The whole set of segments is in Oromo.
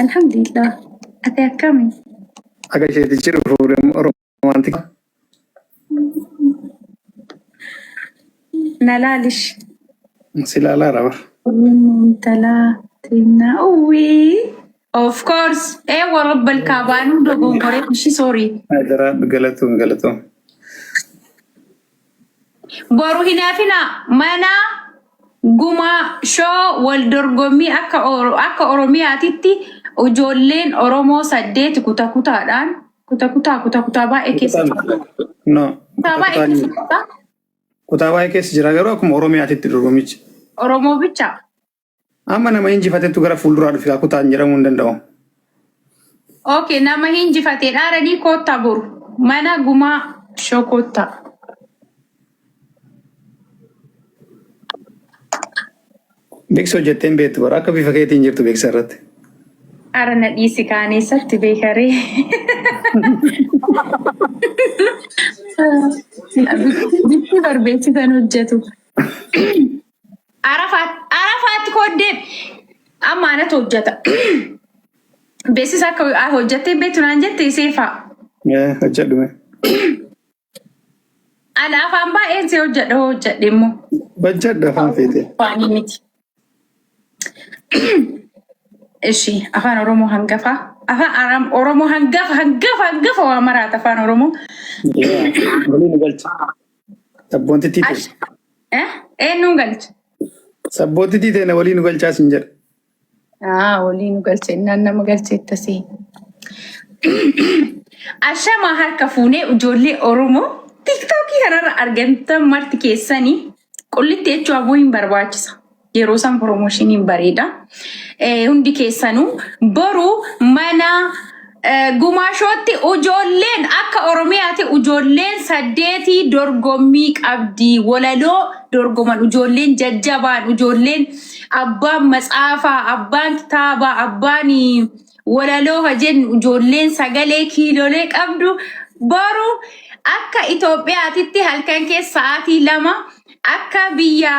Alhamdulillah. Ate akkami? Akka isheetti jiru romantika. Nalaalish. Silaalaa raba. Tala tina uwi. Of course. Warab al-Kaabaan dogon kore shi sorry. Ajara galatu. Boru hinafina mana guma show wal dorgomi akka Oromiyaatitti ijoolleen Oromoo 8 kutaa baay'ee keessa. No. Kutaa baay'ee keessa jira garuu akkuma Oromiyaatitti dorgomichi. Oromoo bicha. Amma nama injifateetu gara fuulduraa dhufe kutaan jedhamuu hin danda'u. Okay, nama injifatee dhaaranii koottaa boru. Mana guma show koottaa. Beeksisa hojjetteen beektu bara akka bifa keetiin jirtu beeksisa irratti. Arana dhiisi kaaneessatti beekaree. Bitti barbeessisan hojjetu. Arafaatti koddeen amma anatu hojjeta. Beeksisa akka hojjettee beektu naan jette seefaa. Hojjedhume. Ana afaan baay'een si hojjedhe immoo. Hojjedha afaan feete. Waanii miti. Ishi afaan Oromoo hangafa. Afaan Oromoo hangafa waa maraata afaan Oromoo. Waliin galcha. Sabboonti tiite. Eenyuun galcha? Sabboonti tiite na waliin galchaas hin jedha. Waliin galcha innaan nama galcheettasi. Ashama harka fuunee ijoollee Oromoo TikTokii kanarra argamtan marti keessanii qullitti jechuu abuu hin barbaachisa. Yeroo san promoshiniin bareeda. Hundi keessanuu boru mana gumaashootti ijoolleen akka Oromiyaatti ijoolleen 8 dorgommii qabdi. Walaloo dorgoman ijoolleen jajjabaan ijoolleen abbaan matsaafaa, abbaan kitaabaa, abbaan walaloo hajen ijoolleen sagalee kiilolee qabdu. Boru akka Itoophiyaatitti halkan keessa sa'aatii 2 akka biyya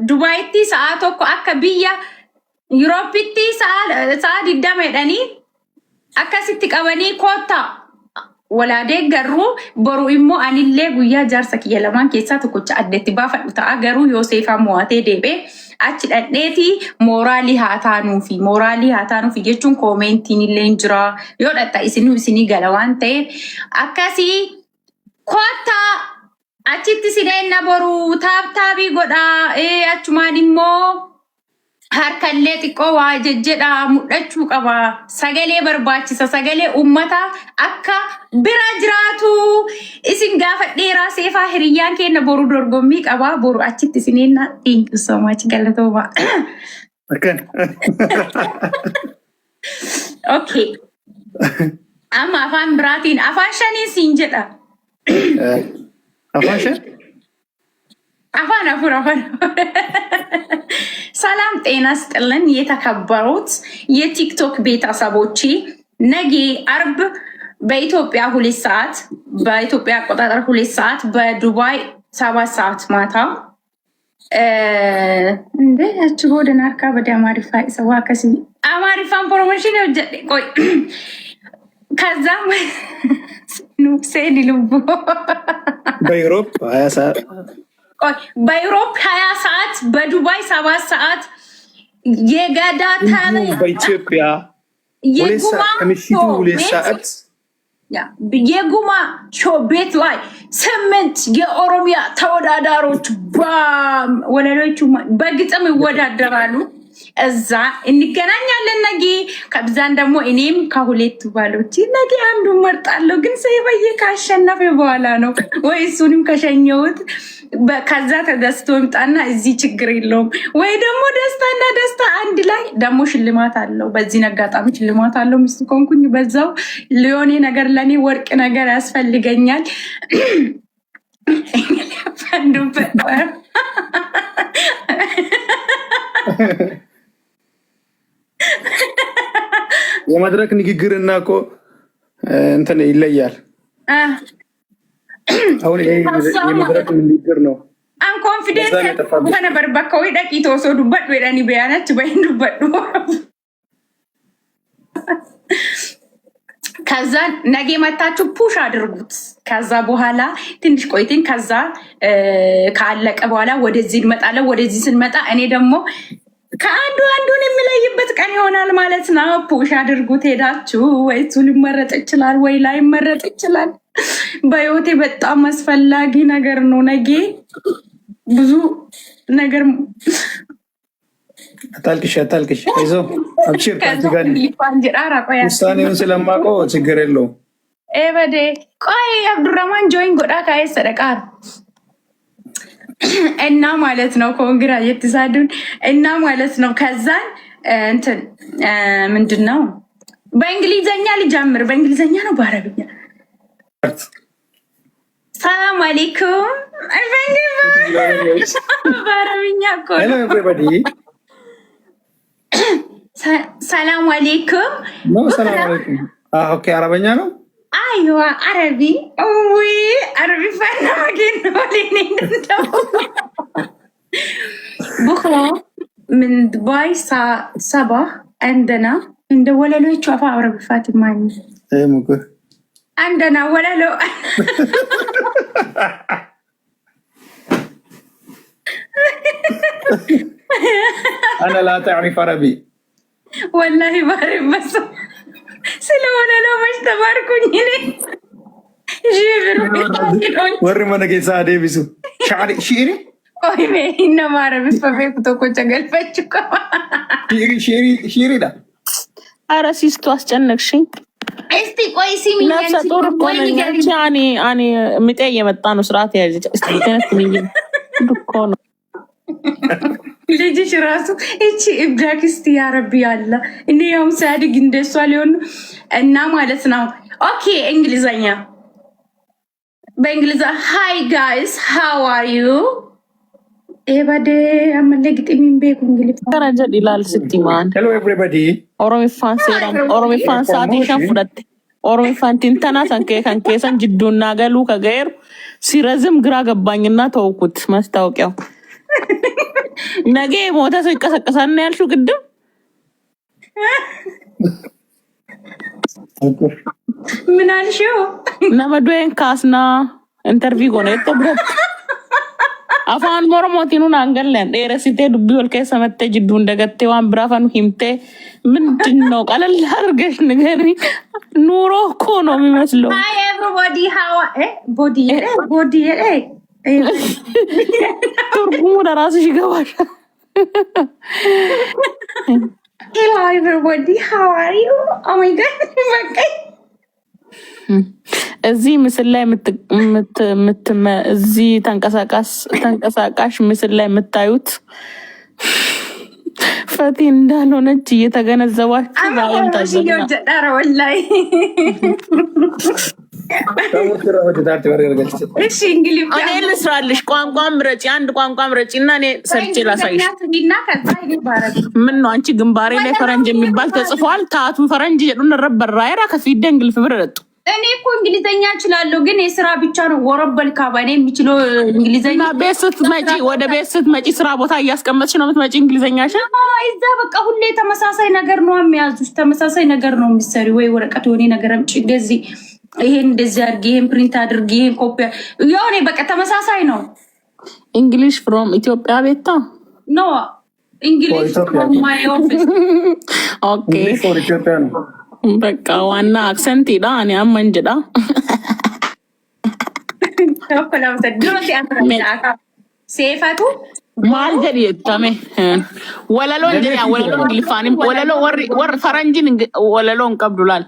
Dubaayitti sa'a tokko akka biyya Yuroopitti sa'a 20 jedhanii akkasitti qabanii koottaa walaadee garuu boru immoo anillee guyyaa jaarsa kiyya lamaan keessaa tokkocha addeetti baafadhu ta'a garuu Yooseefaa mo'atee deebee achi dhadheetii mooraalii haa taanuufi jechuun koomentiin illee jira yoo dhatta isinii gala waan ta'eef akkasii koottaa. Achitti sideenna boru taaptaabii godhaa achumaan immoo harkallee xiqqoo waa jejjedhaa mudhachuu qaba. Sagalee barbaachisa. Sagalee uummataa akka bira jiraatu isin gaafa dheeraa seefaa hiriyyaan keenya boru dorgommii qabaa. Boru achitti sideenna dhiinqisoomachi galatooma. Okay. Amma afaan biraatiin afaan 5 siin jedha. afaan ሰላም ጤና ስጥልን የተከበሩት የቲክቶክ ቤተሰቦቼ ነገ አርብ በኢትዮጵያ 2 ሰዓት በኢትዮጵያ አቆጣጠር 2 ሰዓት በዱባይ 7 ሰዓት ማታ እንዴ አችቦ ደናርካ በዳማሪፋ ሰዋከሲ አማሪፋን ፕሮሞሽን ቆይ ከዛም ኑክሴን ልቡ በዩሮፕ 20 ሰዓት በዩሮፕ 20 ሰዓት በዱባይ 7 ሰዓት የገዳ ታነ በኢትዮጵያ 2 ሰዓት ከምሽቱ 2 ሰዓት የጉማ ሾው ቤት ላይ 8 የኦሮሚያ ተወዳዳሪዎች ወለሎቹ በግጥም ይወዳደራሉ። እዛ እንገናኛለን ነገ። ከብዛን ደግሞ እኔም ከሁለቱ ባሎች ነገ አንዱ መርጣለሁ። ግን ሰይበየ ካሸነፈ በኋላ ነው ወይ እሱንም ከሸኘሁት ከዛ ተደስቶ ይምጣና እዚህ ችግር የለውም። ወይ ደግሞ ደስታና ደስታ አንድ ላይ ደግሞ ሽልማት አለው። በዚህ አጋጣሚ ሽልማት አለው። ሚስት ኮንኩኝ በዛው ሊዮኔ ነገር ለኔ ወርቅ ነገር ያስፈልገኛል። ፈንዱበት የመድረክ ንግግርና እኮ እንትን ይለያል። አሁን የመድረክ ንግግር ነው። አን ኮንፊደንስ ሆነ በርባካው ደቂቶ ሶ ዱበት ወዳኒ በያናች በይን ዱበት ከዛ ነገ መታችሁ ፑሽ አድርጉት። ከዛ በኋላ ትንሽ ቆይትን። ከዛ ካለቀ በኋላ ወደዚህ እንመጣለን። ወደዚህ ስንመጣ እኔ ደግሞ ከአንዱ አንዱን የሚለይበት ቀን ይሆናል ማለት ነው። ፑሽ አድርጉት ሄዳችሁ። ወይ እሱ ሊመረጥ ይችላል ወይ ላይመረጥ ይችላል። በህይወቴ በጣም አስፈላጊ ነገር ነው። ነገ ብዙ ነገር አታልቅሽ ይዞ አብሽር ውሳኔውን ስለማውቀው ችግር የለውም። ኤበዴ ቆይ አብዱራማን ጆይን ጎዳ ካየ ሰደቃር እና ማለት ነው ኮንግራ የተሳዱን እና ማለት ነው። ከዛን እንትን ምንድን ነው በእንግሊዘኛ ልጀምር። በእንግሊዘኛ ነው በአረብኛ? ሰላም አለይኩም በአረብኛ እኮ ሰላም አለይኩም። ኦኬ አረበኛ ነው። አይዋ አረቢ አረቢ ፈና ቡክራ من دبي صباح عندنا عند وللو يشوف عربي فاطمة ايه ممكن عندنا وللو انا لا تعرف عربي والله بعرف بس سلو وللو مش تباركوني وري منك سادي بيسو شعري Oi, inna marabi fafeku tokko ጨገልፈችኮ ሺሪ ዳ ኧረ ሲስቱ አስጨነቅሽኝ። እስቲ ቆይ ሲሚኝ ነፍሰ ጡር እኮ ነኝ። እኔ ምጤ እየመጣ ነው። ስርዓት ያዥ እስቲ ተነስተኝ እኮ ነው ልጅሽ ራሱ እቺ ኢብራክስቲ ያረቢ አለ እኔ ያው ሳዲግ እንደሷ ሊሆን እና ማለት ነው። ኦኬ እንግሊዘኛ በእንግሊዘኛ ሃይ ጋይስ ሃው አር ዩ ኤባዴ አመለግጥ ሚን ቤኩ እንግሊዝ ከረጀ ይላል ስትማን ሄሎ ኤቭሪባዲ ኦሮሚፋን ሴራን ኦሮሚፋን ሳቲሽን ፍደት ኦሮሚፋን ቲንተና ከንኬሰን ጅዱና ገሉ ከገር ሲረዝም ግራ ገባኝና ተውኩት። ማስታወቂያው ነገ ሞተ ሰው ይቀሰቀሳልና ያልሽው ግድም ምን አልሽው? ነመዶን ካስና ኢንተርቪው ሆነ ተብረት አፋን ሞሮሞቲኑን አንገለን ደረሲቴ ዱቢ ወልከ ሰመተ ጅዱ እንደገቴ ዋን ብራፋኑ ሂምቴ ምንድነው ቀለል አርገሽ ንገሪ። ኑሮ እኮ ነው የሚመስለው። ሃይ ኤቭሪባዲ ሃው ቦዲ ትርጉሙ ለራስሽ ይገባሻል። ሄሎ ኤቭሪባዲ ሃው አር ዩ ኦ ማይ ጋድ በቃ እዚህ ምስል ላይ እዚህ ተንቀሳቃሽ ምስል ላይ የምታዩት ፈቲ እንዳልሆነች እየተገነዘባችሁ ባለም ታዘና ወላሂ እሺ እንግሊዝ እኔ ልስራልሽ። ቋንቋ ምረጪ፣ አንድ ቋንቋ ምረጪ እና እኔ ሰርቼ ላሳይሽ። ምን ነው አንቺ ግንባሬ ላይ ፈረንጅ የሚባል ተጽፏል። ታቱ ፈረንጅ ጀዱን ረበራ ይራ ከፊት እንግሊዝ ብረጡ እኔ እኮ እንግሊዘኛ እችላለሁ፣ ግን የስራ ብቻ ነው ወረበል ካባኔ የሚችለው እንግሊዘኛ። ቤት ስትመጪ ወደ ቤት ስትመጪ ስራ ቦታ እያስቀመጥሽ ነው የምትመጪ እንግሊዘኛሽን። እዛ በቃ ሁሌ ተመሳሳይ ነገር ነው የሚያዙሽ፣ ተመሳሳይ ነገር ነው የሚሰሪ። ወይ ወረቀት የሆነ ነገር አምጪ፣ እንደዚህ ይሄን እንደዚህ አድርጊ፣ ይሄን ፕሪንት አድርጊ፣ ይሄን ኮፒ የሆነ በቃ ተመሳሳይ ነው። እንግሊሽ ፍሮም ኢትዮጵያ ቤታ ኖ እንግሊሽ ፍሮም ማይ ኦፊስ። ኦኬ በቃ ዋና አክሰንት ዳ እኔ አመንጅዳ ሴፋቱ ማል ጀዲ ተሜ ወለሎ እንጀያ ወለሎ እንግሊፋኒ ወለሎ ወር ፈረንጂን ወለሎ እንቀብዱላል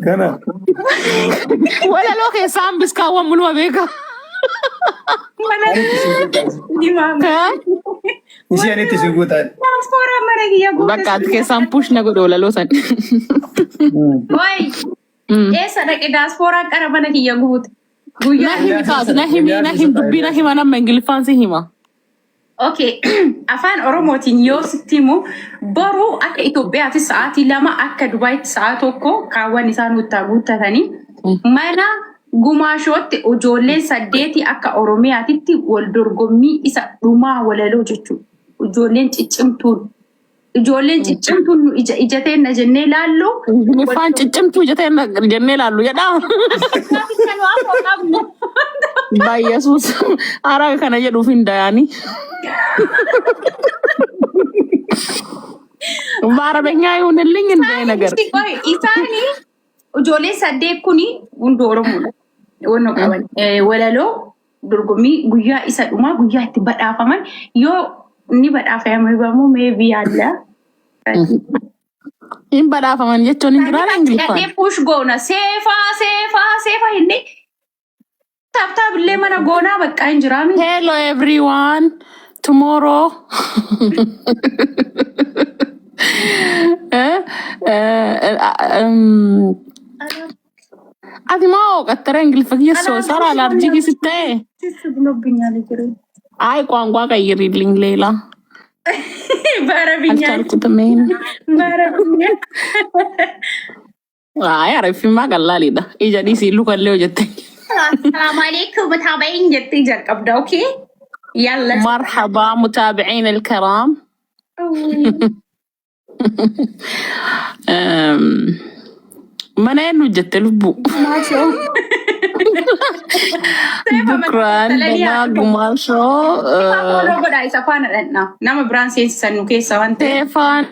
ገና ወለሎ ከሳም ብስካው ሙሉ ወቤካ በቃ ከሳም ፑሽ ነገዶ ወለሎ ሰን ወይ ሰደቂ ዳስፖራ ቀረበነ ይየጉት ነሂም ዱቢና ሂማና መንግልፋን ሲሂማ ኦኬ አፋን ኦሮሞቲን ዮስቲሙ ቦሩ አከ ኢትዮጵያቲ ሰዓቲ ለማ አከ ዱባይቲ ሰዓት እኮ ካዋን ኢሳን ወታጉተተኒ ማና ጉማሾት ኦጆሌ ሰዴቲ አከ ኦሮሚያቲቲ ወልዶርጎሚ ኢሳ ዱማ ወለሎ ጀቹ ኦጆሌን ጭጭምቱን ijoolleen ciccimtuun ijateen na jennee laallu. Nifaan ciccimtuu ijateen na jennee laallu jedhaa. Baay'eesuus haaraa kana jedhuuf hin dayaanii. Baarabeenyaa yoo nillee hin daye nagar. Isaanii ijoollee saddeet kuni hundi Oromoodha. Wanno qaban walaloo dorgommii guyyaa isa dhumaa guyyaa itti badhaafaman yoo ni badhaafame bamu maybe yaalla. In badhaafaman jechuun hin jiraan Ingiliffaan. Dhaqee push goona seefaa inni taaptaap illee mana goonaa bakka hin jiraami. Hello everyone. Tomorrow. Ati mau qattara Ingiliffa keessoo sara alarjii sittee. Ay ቋንቋ ቀይሪልኝ ሌላ Barabiyyaa. አልቻልኩትም። Barabiyyaa. አይ አረፊማ ቀላሊዳ ኢጀዲ ሲሉ ከለው ጀተኝ السلام عليكم متابعين جدي جرقبدا اوكي يلا مرحبا متابعين الكرام. منين وجدت لبو ما شاء بكرا لنا قماشو نعم برانسي سنو كيسا وانت سيفان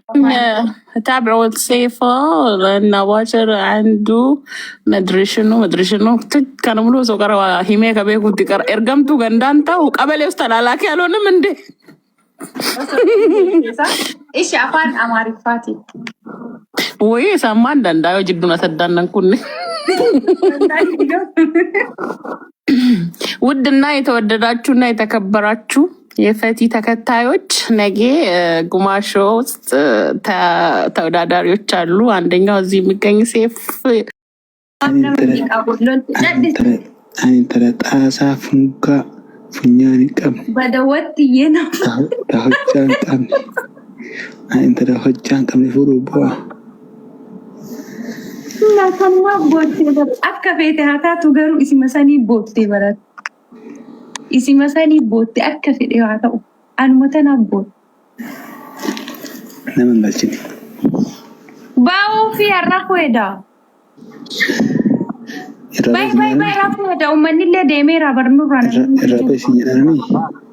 تابعوا السيفا لأنه واشر عنده مدري شنو كانوا ملو سوكرا هيميك بيكو تكر ارقمتو غندانتا وقبل يستلالاكي الون من دي ايش افان اماري فاتي وي سامان داندايو جدونا سدانن كوني ውድና የተወደዳችሁና የተከበራችሁ የፈቲ ተከታዮች ነገ ጉማሾ ውስጥ ተወዳዳሪዎች አሉ። አንደኛው እዚህ የሚገኝ ሴፍ አንተ ጣሳ ፉንጋ ፉኛን ቀም በደወት ይና ዳሆቻን ቀም አንተ ዳሆቻን ቀም ፉሩባ لا كان ما بوتي أكفيت هاتاتو غيرو اسم مساني بوتي برات اسم مساني بوتي أكفيت هاتو أنا متنا بوت نعم بالجني باو في الرقوة باي رقوة ومن اللي ديمي رابر نورانا الرابع سيجراني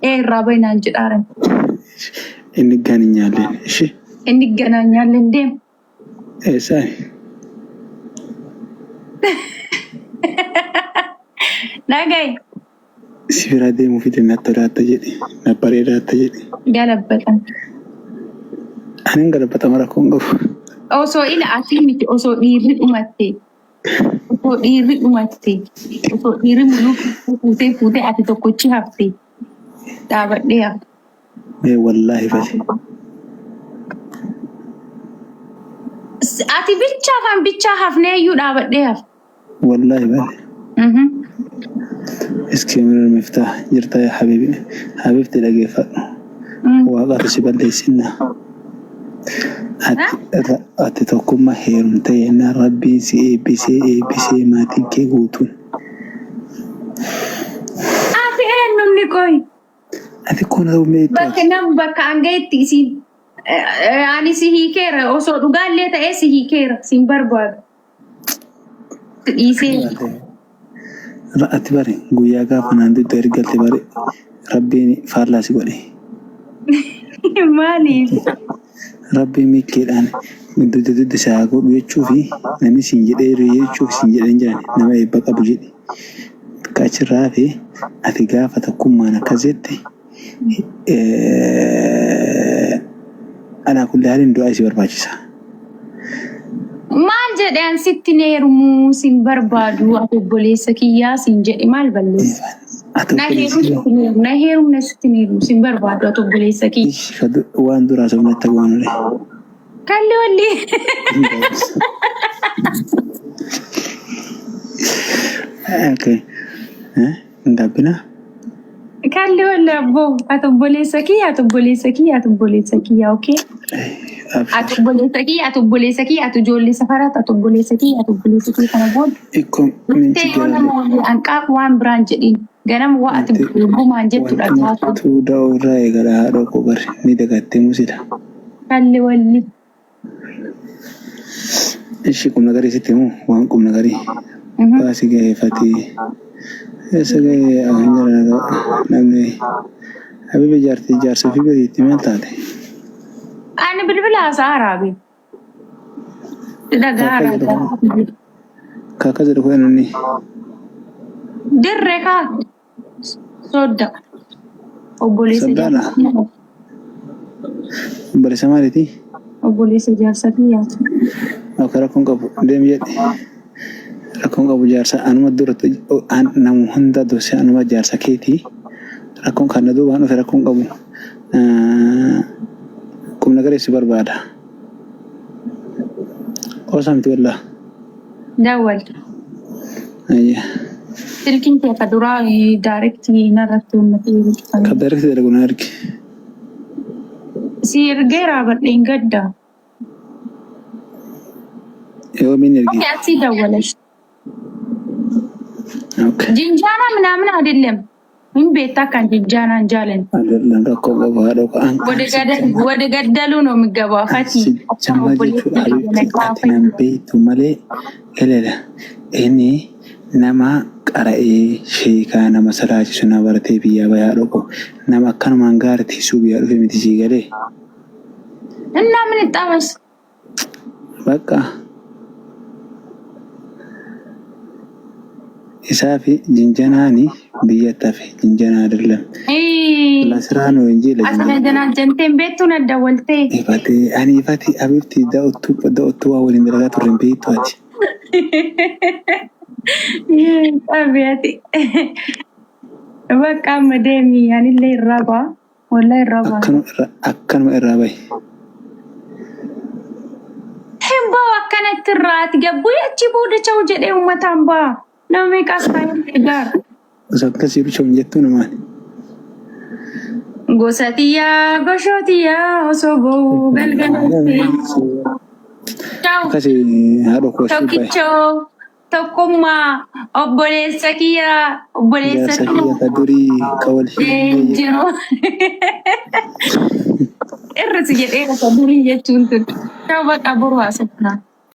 إيه الرابع نانجرارن إنك غاني نيالين إيش إنك غاني نيالين ديم إيه ساي ناقاي سيفرا ديمو في الناتورا تجدي نبريرا تجدي قلبتا أنا قلبتا مرة كونغو أوسو إلى أتيمي أوسو ديري أمتي أوسو ديري ملوك فوتي أتي توكوشي هفتي دابت ليا إيه والله فشي أتي بيتشا هفني يو دابت ليا والله بالي اسكي من المفتاح جرتا يا حبيبي حبيبتي لقي فقر وقعت شبال سنة أتتوكم ما هيرمتي إن ربي سي بي سي ما تنكي قوتون أتي إيه نمني كوي أتي كون هذا ميت بك أنجيتي سي يعني سي كيرا أوسو قال لي تأي سي كيرا سين برباد إيسي رأت بري قويا قافنا عندي ترقل تبري ربيني فارلاسي قولي مالي ربي ميكي الآن من دود ساقو بيتشوفي نمي سنجد يتشوف سنجد انجاني نما يبقى أبو جدي كاتش رافي أثقافة تكون مانا كزيتي أنا كل حال دعاء سي برباجسا maal jedhan sitti neerumu sin barbaadu ati obboleessa kiyyaa sin jedhe maal balleessa na heerumna sitti neerumu sin barbaadu ati obboleessa kiyya waan duraa sabnatti goonule kalli walli okay ndabina kalli walli abbo ati obboleessa kiyya okay ati obboleessa kiyya ati ijoollee safaraa ati obboleessa kiyya kana booda ikkom anqaaq waan biraan jedhin ganama waa ati gumaan jettudha tu daawurraa eegala haadha qobar ni dagattee musila kalli walli. Ishi qubna garii sitti himu waan qubna garii baasii gaheeffatee eessa gahee namni habibi jaarsa fi biriitti maal taate? Ani bilbila haasaa araabe. Kakka jedhu kun inni dirree kaa sodda obboleessa soddaadha. Obboleessa maaliiti? obboleessa jaarsa kiyyaati. Akka rakkoon qabu deemi jedhe rakkoon qabu jaarsa anuma duratti namu hunda durse anuma jaarsa keetii rakkoon kan duubaan dhufe rakkoon qabu qubna gareessi barbaada. Osamti wallah. Dawwal. Ayya. Silkiin kee ka duraa daarektii narratti uummata yeroo Ka daarektii dalagu na arge. si ergeeraa badheen gaddaa. Yoo min erge. Oke, asii dawwalash. Okay. Jinjaana ምናምን አይደለም ምን ቤታ kan jinjaanaan jaalan Adallan rakkoo qabu haadha ko ወደ ገደሉ ነው የሚገባው ፈቲ Jama jechuudha ati nan beektu malee eleela inni nama qara'ee sheekaa nama salaachisu nama baratee biyyaa bayaa dhoko nama akkanumaan gaartiisuu biyyaa dhufe miti sii galee. እና ምን ይጣበስ Bakka isaa fi jinjanaani biyyatti hafe jinjanaa adallan. Lasiraan wajjin la አስነደናል ጀንቴን ቤቱን አዳወልቴ ifatee ani ifatee abibti da'ottuu waa waliin dalagaa turre hin beektu ati. አብያቲ በቃ መደሚ ያንለ ይራባ ወላሂ ይራባ Akkanuma irraa bahi. ሄምባ አከነት ራት ገቡ ያቺ ቦደቻው ጀዴ ኡመታምባ ነው ሚቃስታኝ ጋር Osoo akkasii bishaan jettuu namaan. Gosatiyaa goshotiyaa osoo ba'u galgalatti. Akkasii haadha koo ishee bahe. Tokkichoo tokkummaa obboleessa kiyyaa obboleessa Jaarsa kiyya ka durii ka wal jiru. Irra si jedhee ka durii jechuun tun. Ta'u baqa boru haasofnaa.